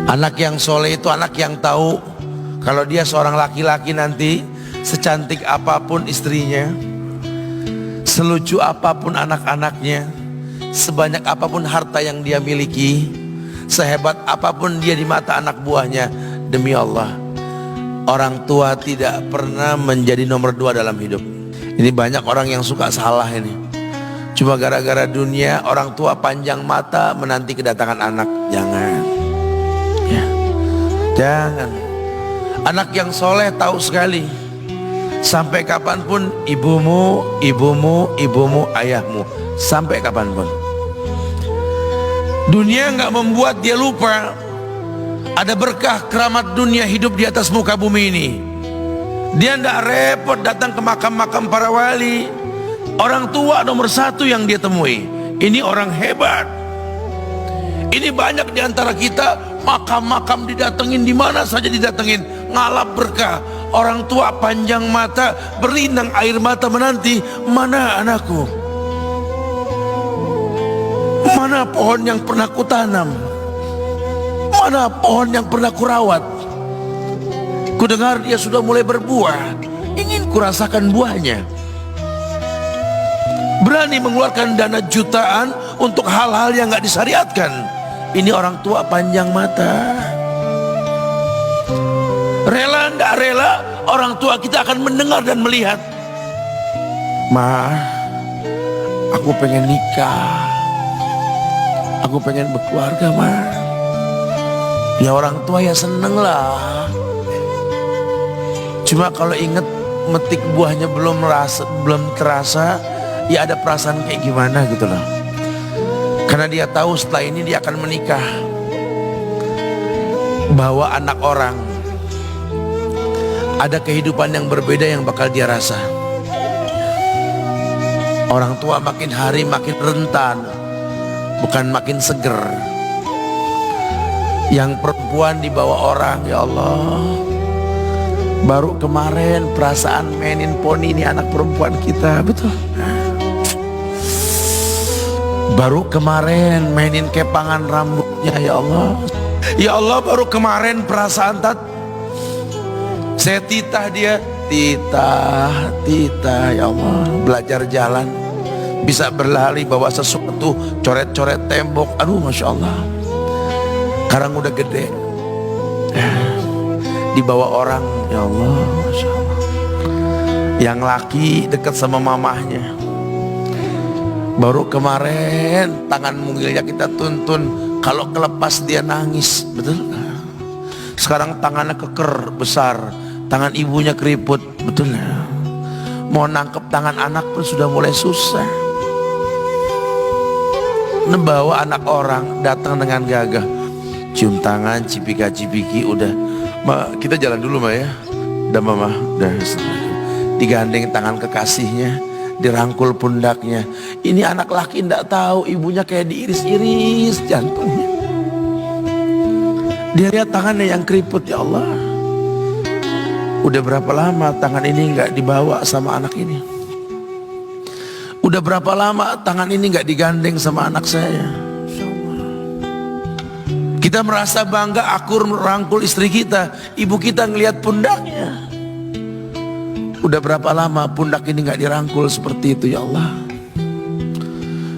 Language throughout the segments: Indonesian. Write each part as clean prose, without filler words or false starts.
Anak yang soleh itu anak yang tahu kalau dia seorang laki-laki nanti, secantik apapun istrinya, selucu apapun anak-anaknya, sebanyak apapun harta yang dia miliki, sehebat apapun dia di mata anak buahnya, demi Allah, orang tua tidak pernah menjadi nomor 2 dalam hidup. Ini banyak orang yang suka salah ini. Cuma gara-gara dunia, orang tua panjang mata menanti kedatangan anak. Jangan ya. Jangan. Anak yang soleh tahu sekali, sampai kapanpun ibumu, ayahmu, sampai kapanpun. Dunia nggak membuat dia lupa ada berkah keramat dunia hidup di atas muka bumi ini. Dia nggak repot datang ke makam-makam para wali. Orang tua nomor 1 yang dia temui. Ini orang hebat. Ini banyak di antara kita, makam-makam didatengin, di mana saja didatengin, ngalap berkah. Orang tua panjang mata, berlinang air mata menanti, mana anakku? Mana pohon yang pernah kutanam? Mana pohon yang pernah kurawat? Kudengar dia sudah mulai berbuah, ingin kurasakan buahnya. Berani mengeluarkan dana jutaan untuk hal-hal yang gak disyariatkan. Ini orang tua panjang mata. Rela nggak rela, orang tua kita akan mendengar dan melihat. Ma, aku pengen nikah, aku pengen berkeluarga, Ma. Ya orang tua ya seneng lah. Cuma kalau inget metik buahnya belum terasa, ya ada perasaan kayak gimana gitu loh. Karena dia tahu setelah ini dia akan menikah, bahwa anak orang ada kehidupan yang berbeda yang bakal dia rasa. Orang tua makin hari makin rentan, bukan makin seger. Yang perempuan dibawa orang, ya Allah. Baru kemarin perasaan mainin poni, ini anak perempuan kita, betul. Baru kemarin mainin kepangan rambutnya, ya Allah. Ya Allah, baru kemarin perasaan saya titah dia, titah, ya Allah. Belajar jalan, bisa berlari bawa sesuatu, coret-coret tembok, aduh Masya Allah. Sekarang udah gede, dibawa orang, ya Allah, Masya Allah. Yang laki dekat sama mamahnya. Baru kemarin tangan mungilnya kita tuntun, kalau kelepas dia nangis, betul. Sekarang tangannya keker besar, tangan ibunya keriput, betul. Mau nangkep tangan anak pun sudah mulai susah. Membawa anak orang datang dengan gagah, cium tangan, cipika-cipiki, udah. Ma, kita jalan dulu, Ma ya. Udah Mama, udah. Digandeng tangan kekasihnya, dirangkul pundaknya. Ini anak laki ndak tahu ibunya kayak diiris-iris jantungnya. Dia lihat tangannya yang keriput, ya Allah. Udah berapa lama tangan ini nggak dibawa sama anak ini? Udah berapa lama tangan ini nggak digandeng sama anak saya? Kita merasa bangga akur merangkul istri kita, ibu kita ngelihat pundaknya. Udah berapa lama pundak ini gak dirangkul seperti itu, ya Allah.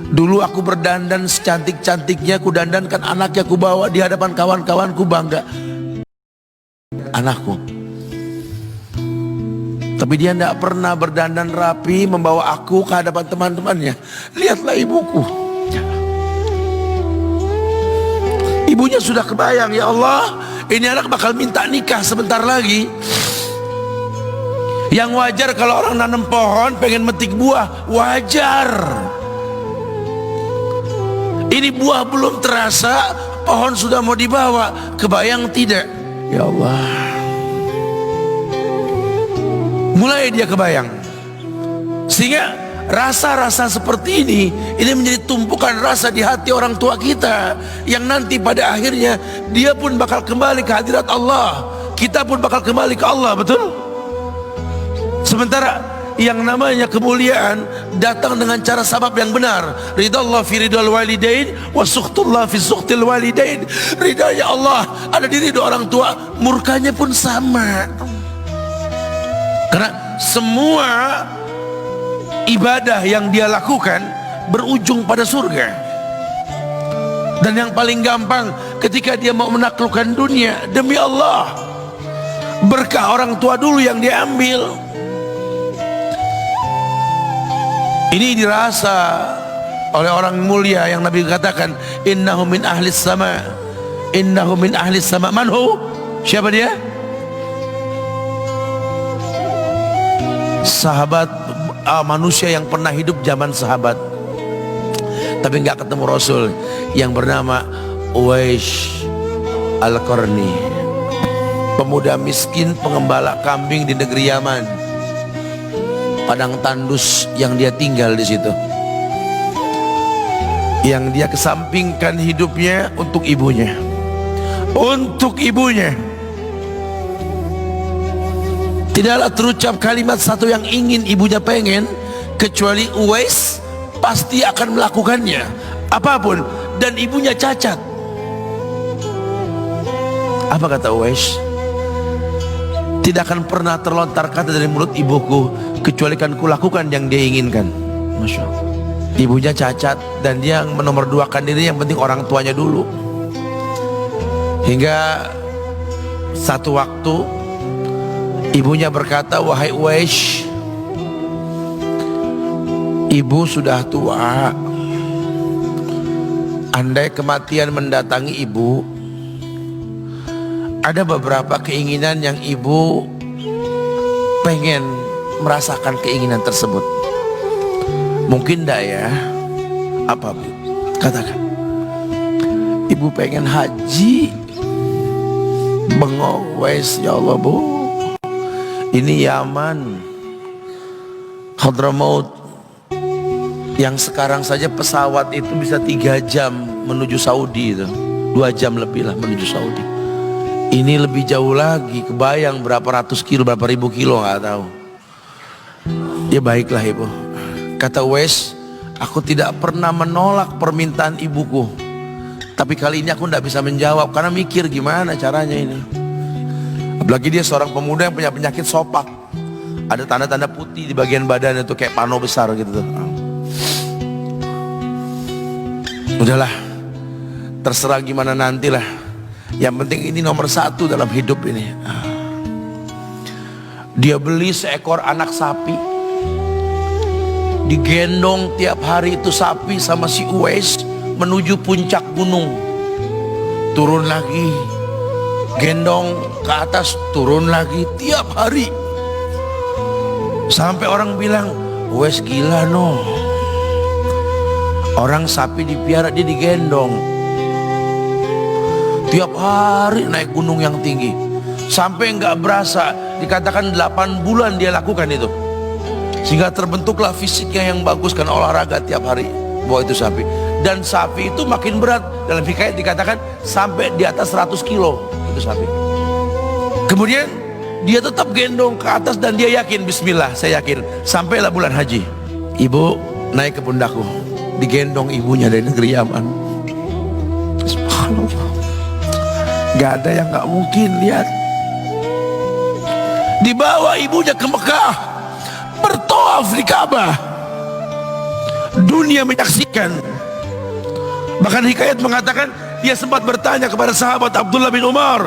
Dulu aku berdandan secantik-cantiknya, ku dandankan anaknya, ku bawa di hadapan kawan-kawanku, bangga anakku. Tapi dia tidak pernah berdandan rapi membawa aku ke hadapan teman-temannya. Lihatlah ibuku, ibunya sudah kebayang, ya Allah, ini anak bakal minta nikah sebentar lagi. Yang wajar kalau orang nanam pohon pengen metik buah, wajar. Ini buah belum terasa, pohon sudah mau dibawa, kebayang tidak? Ya Allah. Mulai dia kebayang. Sehingga rasa-rasa seperti ini menjadi tumpukan rasa di hati orang tua kita, yang nanti pada akhirnya dia pun bakal kembali ke hadirat Allah, kita pun bakal kembali ke Allah, betul? Sementara yang namanya kemuliaan datang dengan cara sabab yang benar. Ridallah fi ridal walidain wa sukhtullah fi sukhtil walidain. Ridanya Allah ada di ridho orang tua, murkanya pun sama. Karena semua ibadah yang dia lakukan berujung pada surga. Dan yang paling gampang ketika dia mau menaklukkan dunia, demi Allah, berkah orang tua dulu yang dia ambil. Ini dirasa oleh orang mulia yang Nabi katakan, innahu min ahlis sama, innahu min ahlis sama. Manhu? Siapa dia? Sahabat, manusia yang pernah hidup zaman sahabat tapi nggak ketemu Rasul, yang bernama Uwais Al-Qarni, pemuda miskin pengembala kambing di negeri Yaman. Padang tandus yang dia tinggal di situ, yang dia kesampingkan hidupnya untuk ibunya, untuk ibunya. Tidaklah terucap kalimat satu yang ingin ibunya pengen, kecuali Uwais pasti akan melakukannya apapun, dan ibunya cacat. Apa kata Uwais? Tidak akan pernah terlontar kata dari mulut ibuku kecuali kan kulakukan yang dia inginkan. Masya Allah. Ibunya cacat dan dia menomorduakan diri, yang penting orang tuanya dulu. Hingga satu waktu ibunya berkata, wahai Uwais, ibu sudah tua. Andai kematian mendatangi ibu, ada beberapa keinginan yang ibu pengen merasakan keinginan tersebut. Mungkin enggak ya? Apa Bu? Katakan. Ibu pengen haji. Bengong Uwais, ya Allah Bu, ini Yaman, Hadramaut, yang sekarang saja pesawat itu bisa 3 jam menuju Saudi, itu 2 jam lebih lah menuju Saudi. Ini lebih jauh lagi, kebayang berapa ratus kilo, berapa ribu kilo, nggak tahu. Ya baiklah ibu, kata Uwais, aku tidak pernah menolak permintaan ibuku, tapi kali ini aku tidak bisa menjawab karena mikir gimana caranya ini. Apalagi dia seorang pemuda yang punya penyakit sopak, ada tanda-tanda putih di bagian badan itu kayak pano besar gitu tuh. Udahlah, terserah gimana nantilah. Yang penting ini nomor 1 dalam hidup ini. Dia beli seekor anak sapi, digendong tiap hari itu sapi sama si Uwais menuju puncak gunung, turun lagi, gendong ke atas, turun lagi tiap hari. Sampai orang bilang, Uwais gila no, orang sapi dipiara dia digendong tiap hari naik gunung yang tinggi, sampai nggak berasa dikatakan 8 bulan dia lakukan itu, sehingga terbentuklah fisiknya yang bagus karena olahraga tiap hari bawa itu sapi. Dan sapi itu makin berat, dalam hikayat dikatakan sampai di atas 100 kilo itu sapi. Kemudian dia tetap gendong ke atas dan dia yakin, bismillah saya yakin, sampailah bulan haji, ibu naik ke pundakku, digendong ibunya dari negeri Yaman. Subhanallah, gak ada yang gak mungkin. Lihat, dibawa ibunya ke Mekah, bertawaf di Ka'bah, dunia menyaksikan. Bahkan hikayat mengatakan dia sempat bertanya kepada sahabat Abdullah bin Umar,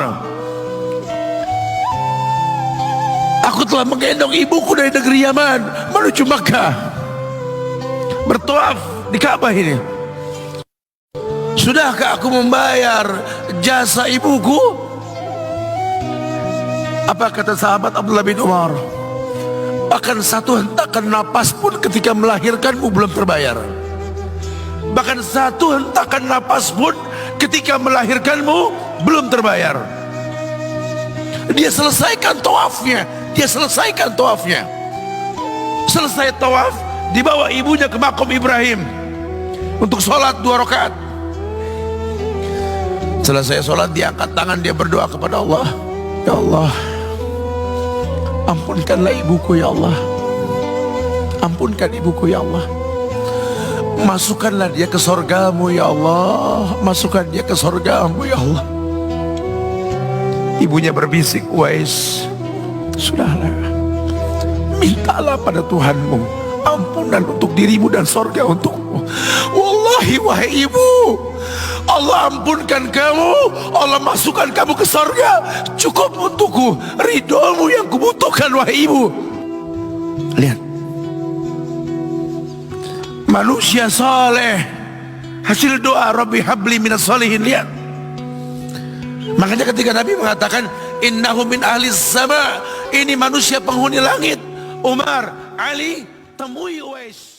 aku telah menggendong ibuku dari negeri Yaman menuju Mekah, bertawaf di Ka'bah ini, sudahkah aku membayar jasa ibuku? Apa kata sahabat Abdullah bin Umar? Bahkan satu hentakan napas pun ketika melahirkanmu belum terbayar. Bahkan satu hentakan napas pun ketika melahirkanmu belum terbayar. Dia selesaikan tawafnya, dia selesaikan tawafnya. Selesai tawaf, dibawa ibunya ke makom Ibrahim untuk sholat 2 rakaat. Selesai sholat, dia angkat tangan, dia berdoa kepada Allah, ya Allah, ampunkanlah ibuku ya Allah. Ampunkan ibuku ya Allah. Masukkanlah dia ke sorgamu ya Allah. Masukkan dia ke sorgamu ya Allah. Ibunya berbisik, Uwais, sudahlah, mintalah pada Tuhanmu ampunan untuk dirimu dan sorga untukmu. Wallahi wahai ibu, Allah ampunkan kamu, Allah masukkan kamu ke sorga, cukup untukku ridhomu yang kubutuhkan wahai ibu. Lihat, manusia saleh, hasil doa Rabbi habli minas solihin. Lihat, makanya ketika Nabi mengatakan innahu min ahli sama, ini manusia penghuni langit, Umar, Ali, temui Uwais.